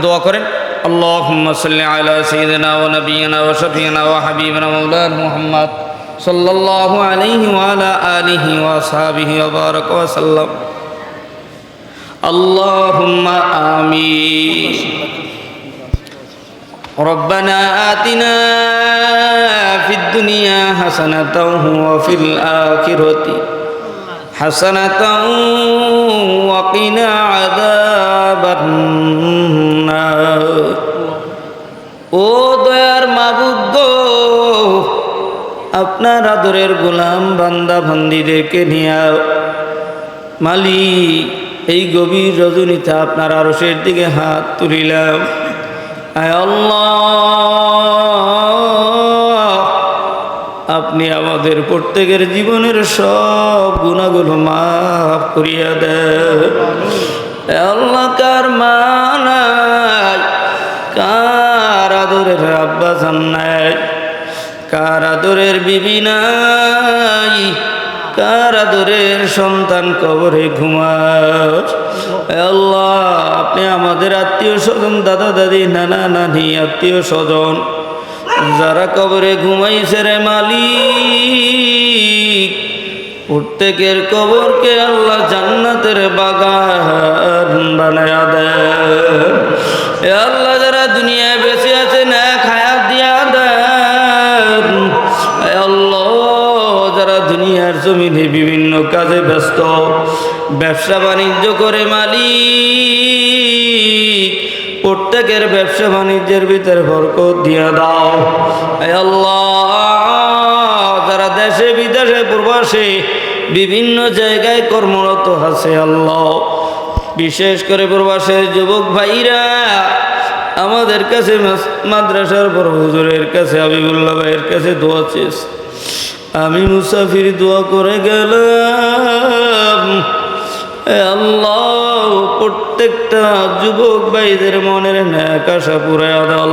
দোয়া করেন আল্লাহুম্মা সাল্লি আলা সাইয়্যিদিনা ওয়া নাবিয়িনা ওয়া শাফিঈনা ওয়া হাবিবিনা মাওলানা মুহাম্মদ সাল্লাল্লাহু আলাইহি ওয়া আলা আলিহি ওয়া আসহাবিহি ওয়া বারাকা ওয়া সাল্লাম। আল্লাহুম্মা আমিন। রব্বানা আতিনা ফিদ দুনিয়া হাসানাতাও ওয়া ফিল আখিরাতি হাসানাতাও ওয়া কিনা আযাবান নার। ও দয়ার মাবুদ গো, আপনার আদরের গোলাম বান্দা বান্দীদেরকে নিয়ে মালিক এই গভীর রজনীতে আপনার আরশের দিকে হাত তুলিলাম। আয় আল্লাহ, আপনি আমাদের প্রত্যেকের জীবনের সব গুনাহগুলো মাফ করিয়া দেন। আল্লাহ, কার মা নাই, কার আদরের আব্বা জান নাই, কার আদরের বিবি নাই, কার আদরের সন্তান কবরে ঘুমায়। আল্লাহ, আপনি আমাদের আত্মীয় স্বজন, দাদা দাদি, নানা নানি, আত্মীয় স্বজন যারা কবরে ঘুমাইছে রে মালিক, প্রত্যেকের কবরকে আল্লাহ জান্নাতের বাগান বানায়া দেন। আল্লাহ, যারা দুনিয়ায় বেঁচে আছে না হায়াত দিয়া দেন। আল্লাহ, যারা দুনিয়ার জমিনে বিভিন্ন কাজে ব্যস্ত, ব্যবসা বাণিজ্য করে মালিক, প্রত্যেকের ব্যবসা বাণিজ্যের ভিতরে বরকত দিয়া দাও। আল্লাহ, যারা দেশে বিদেশে প্রবাসে বিভিন্ন জায়গায় কর্মরত আছে, আল্লাহ বিশেষ করে প্রবাসের যুবক ভাইরা আমাদের কাছে মাদ্রাসার বড় হুজুরের কাছে, হাবিবুল্লাহ ভাইয়ের কাছে দোয়া চেয়েছে। আমি মুসাফির দোয়া করে গেলাম। আল্লাহ, প্রত্যেকটা যুবক ভাইদের মনের নেক আশা পুরায়া দাও।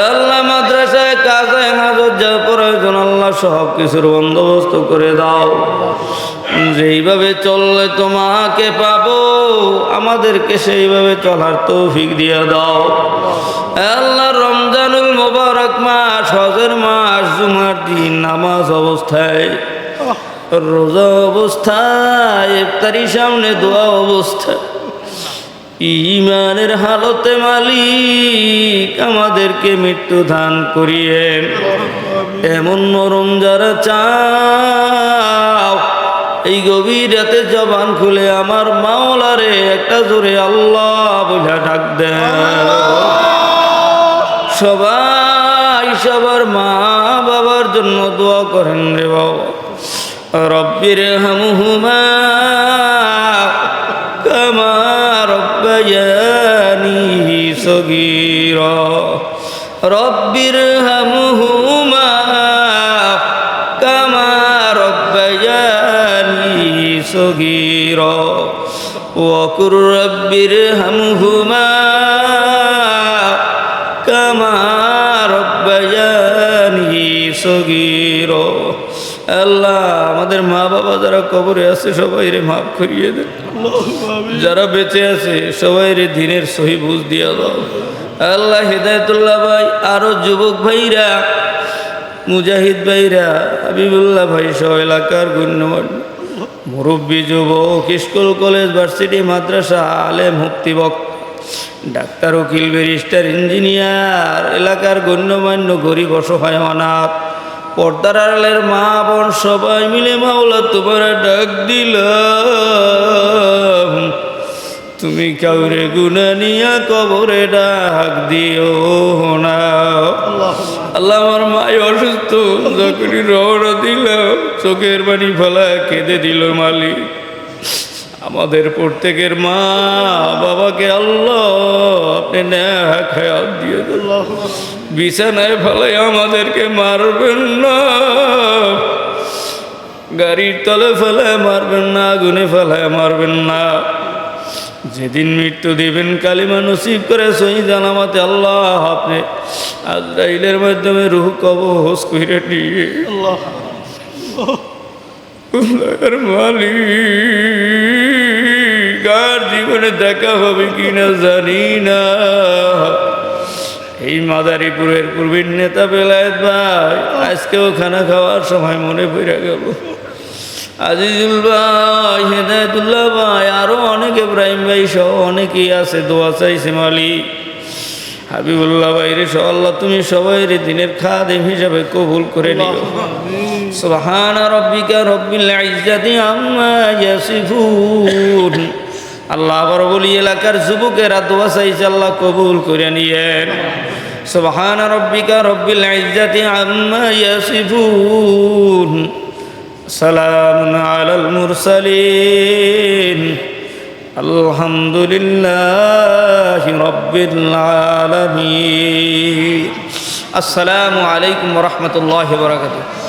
আল্লাহ, মাদ্রাসায় কাজে হাজত যা প্রয়োজন আল্লাহ সব কিছুর বন্দোবস্ত করে দাও। যেইভাবে চললে তোমাকে পাবো, আমাদেরকে সেইভাবে চলার তৌফিক দিয়ে দাও। আল্লাহ, রমজানুল মুবারক মাস, হজের মাস, জুমার দিন নামাজ অবস্থায়, রোজা অবস্থায়, ইফতারি সামনে দোয়া অবস্থায়, ঈমানের হালতে মালিক আমাদেরকে মৃত্যু দান করিয়ে এমন নরম যারা চাও, এই গভীর রাতে জবান খুলে আমার মাওলারে একটা জোরে আল্লাহ বলে ডাক দেন। সবাই সবার মা বাবার জন্য দোয়া করেন রে বাবা। রব্বির হামহুমা কামা রব্বায়ানি সগীরা। রব্বির হামহুমা কামা রব্বায়ানি সগীরা ওয়া কুর রব্বির হামহুমা কামা রব্বায়ানি সগীরা। আল্লাহ, আমাদের মা বাবা যারা কবরে আছে সবাই রে মাফ করিয়ে দেন। যারা বেঁচে আছে সবাই রে দিনের সহি বুঝ দিয়া দাও। আল্লাহ, হিদায়াতুল্লাহ ভাই, আরো যুবক ভাইরা, মুজাহিদ ভাইরা, হাবিবুল্লাহ ভাই সহ এলাকার গণ্যমান্য মুরব্বী যুবক, স্কুল কলেজ ভার্সিটি মাদ্রাসা আলেম মুফতি বক্তা, ডাক্তার, উকিল, ব্যারিস্টার, ইঞ্জিনিয়ার, এলাকার গণ্যমান্য গরিব অসহায় অনাথ, পর্দার আড়ালের মা বোন সবাই মিলে মাওলা তোমার ডাক দিলাম। তুমি কাউরে গুনাহ নিয়া কবরে ডাক দিও না। আল্লাহ, আমার মাই অসুস্থ, যখনই রওনা দিলাম চোখের পানি ফেলা কেঁদে দিল মালিক। আমাদের প্রত্যেকের মা বাবাকে আল্লাহ আপনি নেক হায়াত দিয়ে দেন। বিছানায় ফেলে আমাদেরকে মারবেন না, গাড়ির তলে ফেলে মারবেন না, আগুনে ফেলে মারবেন না। যেদিন মৃত্যু দিবেন কালিমা নসিব করে সহি জানামাতে আল্লাহ আপনি আজরাইলের মাধ্যমে রূহ কবজ করে নিয়ে মালিক আর জীবন জীবনে দেখা হবে কিনা জানি না। এই মাদারীপুরের পূর্বের নেতা বেলায়েত ভাই আজকেও খানা খাওয়ার সময় মনে পড়ে গেল। আজিজুল ভাই, হেদায়েতুল্লাহ ভাই, আরো অনেক, ইব্রাহিম ভাই সহ অনেকেই আছে, দোয়া চাইছে মালিক। হাবিবুল্লাহ ভাইরে সহ আল্লাহ তুমি সবাই দিনের খাদেম হিসাবে কবুল করে নিও। সুবহানা রাব্বিকা রব্বিল ইজ্জাতি আম্মা ইয়াসিফুন। আল্লাহ আবার বলি এলাকার যুবকেরা দোয়া চাইছে, আল্লাহ কবুল করে নিয়েন। সুবহানা রাব্বিকা রব্বিল ইজ্জাতি আম্মা ইয়াসিফুন, সালামুন আলাল মুরসালিন, আলহামদুলিল্লাহি রাব্বিল আলামিন। আসসালামু আলাইকুম ওয়া রাহমাতুল্লাহি ওয়া বারাকাতুহু।